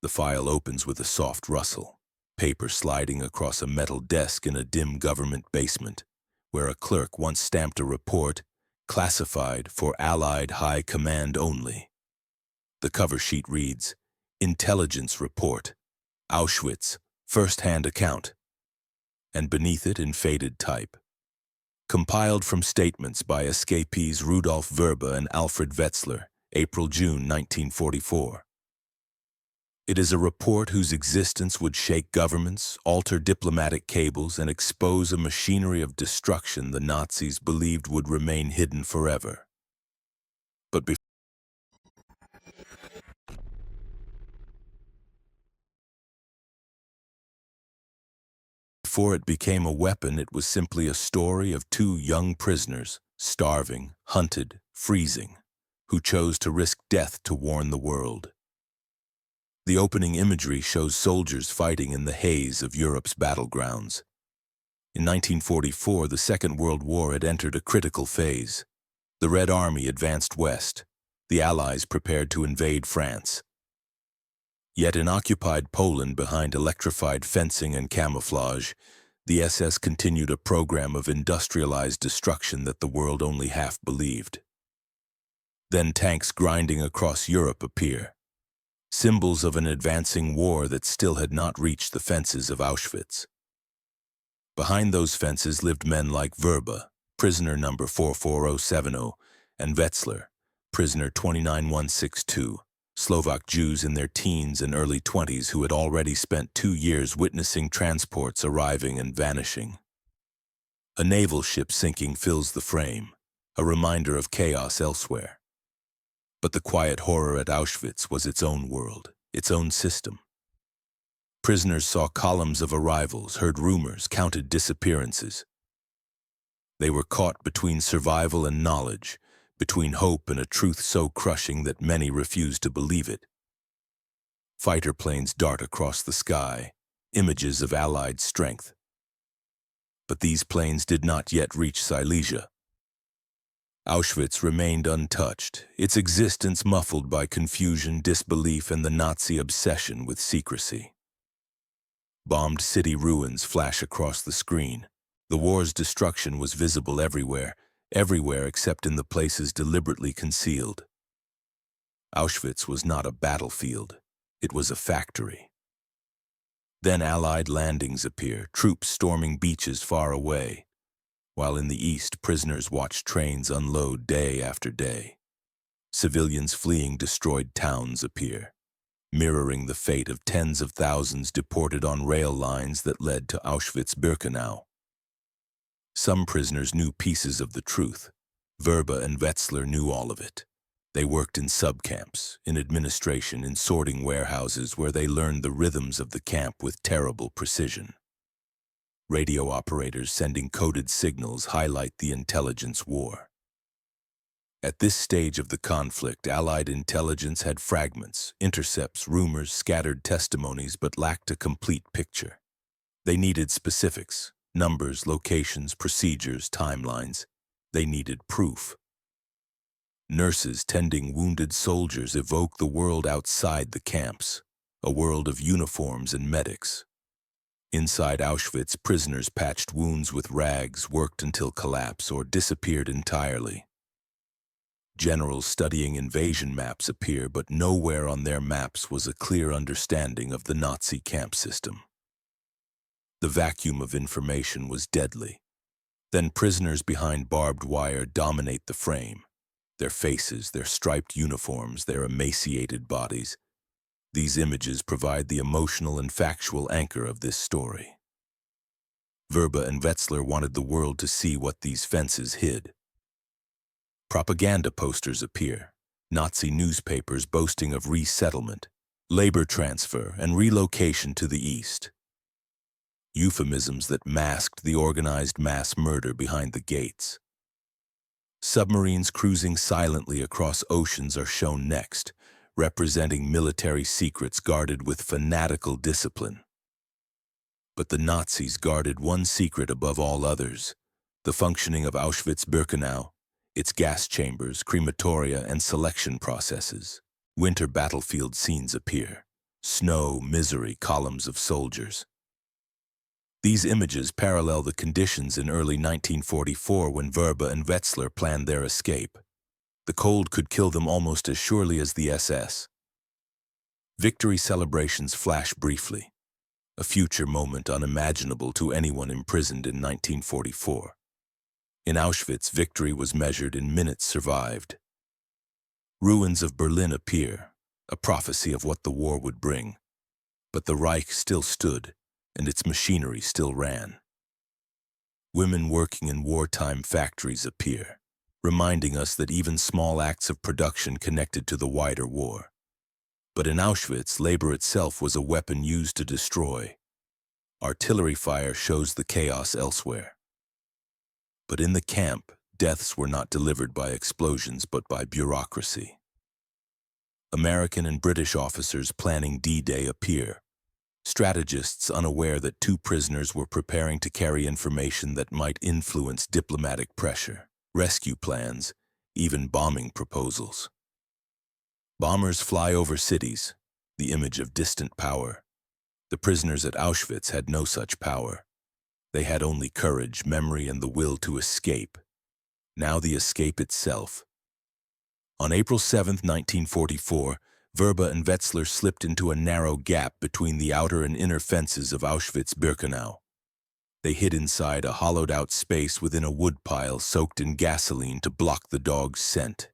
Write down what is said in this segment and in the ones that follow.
The file opens with a soft rustle, paper sliding across a metal desk in a dim government basement, where a clerk once stamped a report, classified for Allied High Command only. The cover sheet reads, "Intelligence Report, Auschwitz, first-hand account," and beneath it in faded type, "Compiled from statements by escapees Rudolf Verba and Alfred Wetzler, April-June 1944. It is a report whose existence would shake governments, alter diplomatic cables, and expose a machinery of destruction the Nazis believed would remain hidden forever. But before it became a weapon, it was simply a story of two young prisoners, starving, hunted, freezing, who chose to risk death to warn the world. The opening imagery shows soldiers fighting in the haze of Europe's battlegrounds. In 1944, the Second World War had entered a critical phase. The Red Army advanced west. The Allies prepared to invade France. Yet in occupied Poland, behind electrified fencing and camouflage, the SS continued a program of industrialized destruction that the world only half believed. Then tanks grinding across Europe appear, symbols of an advancing war that still had not reached the fences of Auschwitz. Behind those fences lived men like Verba, prisoner number 44070, and Wetzler, prisoner 29162, Slovak Jews in their teens and early 20s who had already spent 2 years witnessing transports arriving and vanishing. A naval ship sinking fills the frame, a reminder of chaos elsewhere. But the quiet horror at Auschwitz was its own world, its own system. Prisoners saw columns of arrivals, heard rumors, counted disappearances. They were caught between survival and knowledge, between hope and a truth so crushing that many refused to believe it. Fighter planes dart across the sky, images of Allied strength. But these planes did not yet reach Silesia. Auschwitz remained untouched, its existence muffled by confusion, disbelief, and the Nazi obsession with secrecy. Bombed city ruins flash across the screen. The war's destruction was visible everywhere except in the places deliberately concealed. Auschwitz was not a battlefield, it was a factory. Then Allied landings appear, troops storming beaches far away, while in the east prisoners watched trains unload day after day. Civilians fleeing destroyed towns appear, mirroring the fate of tens of thousands deported on rail lines that led to Auschwitz-Birkenau. Some prisoners knew pieces of the truth. Verba and Wetzler knew all of it. They worked in subcamps, in administration, in sorting warehouses where they learned the rhythms of the camp with terrible precision. Radio operators sending coded signals highlight the intelligence war. At this stage of the conflict, Allied intelligence had fragments, intercepts, rumors, scattered testimonies, but lacked a complete picture. They needed specifics. Numbers, locations, procedures, timelines. They needed proof. Nurses tending wounded soldiers evoke the world outside the camps, a world of uniforms and medics. Inside Auschwitz, prisoners patched wounds with rags, worked until collapse, or disappeared entirely. Generals studying invasion maps appear, but nowhere on their maps was a clear understanding of the Nazi camp system. The vacuum of information was deadly. Then prisoners behind barbed wire dominate the frame. Their faces, their striped uniforms, their emaciated bodies. These images provide the emotional and factual anchor of this story. Verba and Wetzler wanted the world to see what these fences hid. Propaganda posters appear, Nazi newspapers boasting of resettlement, labor transfer, and relocation to the east. Euphemisms that masked the organized mass murder behind the gates. Submarines cruising silently across oceans are shown next, representing military secrets guarded with fanatical discipline. But the Nazis guarded one secret above all others: the functioning of Auschwitz-Birkenau, its gas chambers, crematoria, and selection processes. Winter battlefield scenes appear. Snow, misery, columns of soldiers. These images parallel the conditions in early 1944 when Verba and Wetzler planned their escape. The cold could kill them almost as surely as the SS. Victory celebrations flash briefly, a future moment unimaginable to anyone imprisoned in 1944. In Auschwitz, victory was measured in minutes survived. Ruins of Berlin appear, a prophecy of what the war would bring. But the Reich still stood, and its machinery still ran. Women working in wartime factories appear, reminding us that even small acts of production connected to the wider war. But in Auschwitz, labor itself was a weapon used to destroy. Artillery fire shows the chaos elsewhere. But in the camp, deaths were not delivered by explosions but by bureaucracy. American and British officers planning D-Day appear, strategists unaware that two prisoners were preparing to carry information that might influence diplomatic pressure, rescue plans, even bombing proposals. Bombers fly over cities, the image of distant power. The prisoners at Auschwitz had no such power. They had only courage, memory, and the will to escape. Now the escape itself. On April 7, 1944, Verba and Wetzler slipped into a narrow gap between the outer and inner fences of Auschwitz-Birkenau. They hid inside a hollowed-out space within a woodpile soaked in gasoline to block the dog's scent.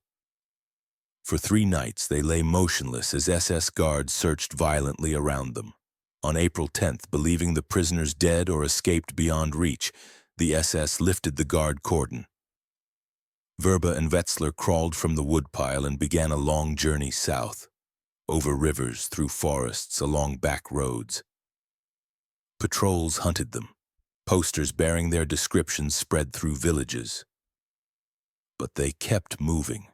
For 3 nights, they lay motionless as SS guards searched violently around them. On April 10th, believing the prisoners dead or escaped beyond reach, the SS lifted the guard cordon. Verba and Wetzler crawled from the woodpile and began a long journey south, over rivers, through forests, along back roads. Patrols hunted them. Posters bearing their descriptions spread through villages. But they kept moving.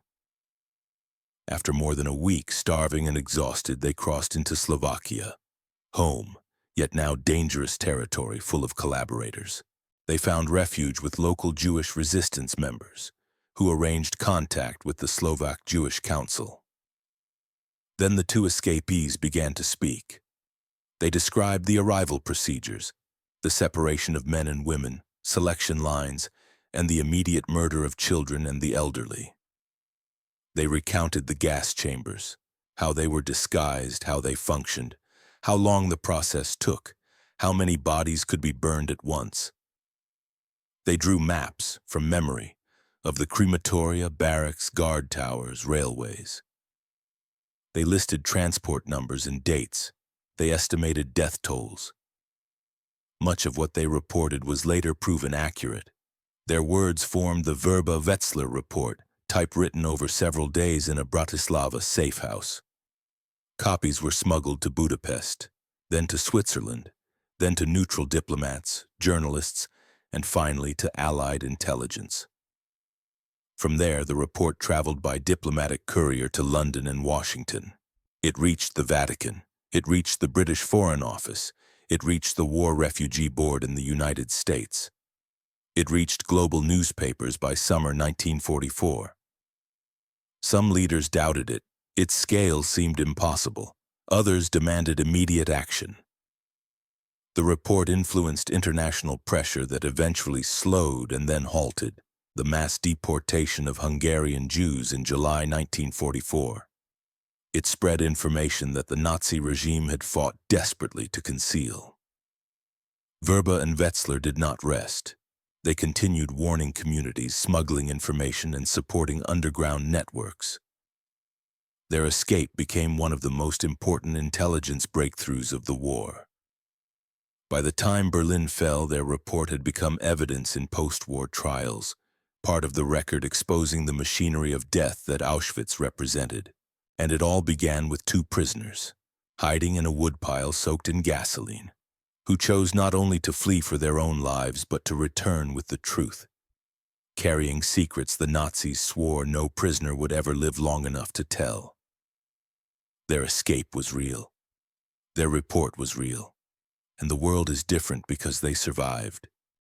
After more than a week, starving and exhausted, they crossed into Slovakia, home, yet now dangerous territory full of collaborators. They found refuge with local Jewish resistance members, who arranged contact with the Slovak Jewish Council. Then the 2 escapees began to speak. They described the arrival procedures, the separation of men and women, selection lines, and the immediate murder of children and the elderly. They recounted the gas chambers, how they were disguised, how they functioned, how long the process took, how many bodies could be burned at once. They drew maps, from memory, of the crematoria, barracks, guard towers, railways. They listed transport numbers and dates. They estimated death tolls. Much of what they reported was later proven accurate. Their words formed the Verba-Wetzler report, typewritten over several days in a Bratislava safe house. Copies were smuggled to Budapest, then to Switzerland, then to neutral diplomats, journalists, and finally to Allied intelligence. From there, the report traveled by diplomatic courier to London and Washington. It reached the Vatican. It reached the British Foreign Office. It reached the War Refugee Board in the United States. It reached global newspapers by summer 1944. Some leaders doubted it. Its scale seemed impossible. Others demanded immediate action. The report influenced international pressure that eventually slowed and then halted the mass deportation of Hungarian Jews in July 1944. It spread information that the Nazi regime had fought desperately to conceal. Verba and Wetzler did not rest. They continued warning communities, smuggling information, and supporting underground networks. Their escape became one of the most important intelligence breakthroughs of the war. By the time Berlin fell, their report had become evidence in post-war trials, part of the record exposing the machinery of death that Auschwitz represented. And it all began with 2 prisoners, hiding in a woodpile soaked in gasoline, who chose not only to flee for their own lives, but to return with the truth. Carrying secrets the Nazis swore no prisoner would ever live long enough to tell. Their escape was real. Their report was real. And the world is different because they survived.